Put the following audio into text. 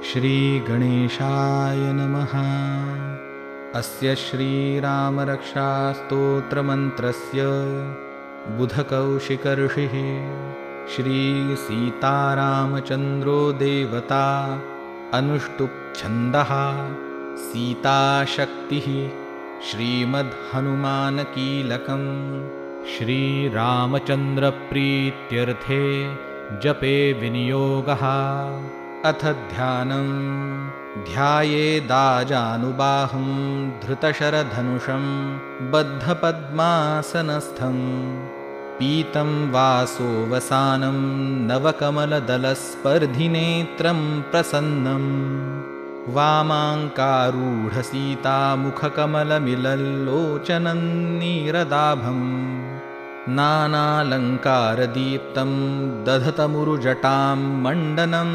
श्रीगणेशाय नमः। अस्य श्रीरामरक्षास्तोत्रमन्त्रस्य बुधकौशिकऋषिः श्रीसीतारामचन्द्रो देवता अनुष्टुप्छन्दः सीताशक्तिः श्रीमद्हनुमानकीलकम् श्रीरामचन्द्रप्रीत्यर्थे जपे विनियोगः। अथ ध्यानं ध्यायेदाजानुबाहुं धृतशरधनुषं बद्धपद्मासनस्थं पीतं वासोवसानं नवकमलदलस्पर्धिनेत्रं प्रसन्नं वामाङ्कारूढसीतामुखकमलमिलल्लोचनं नीरदाभं नानालङ्कारदीप्तं दधतमुरुजटां मण्डनं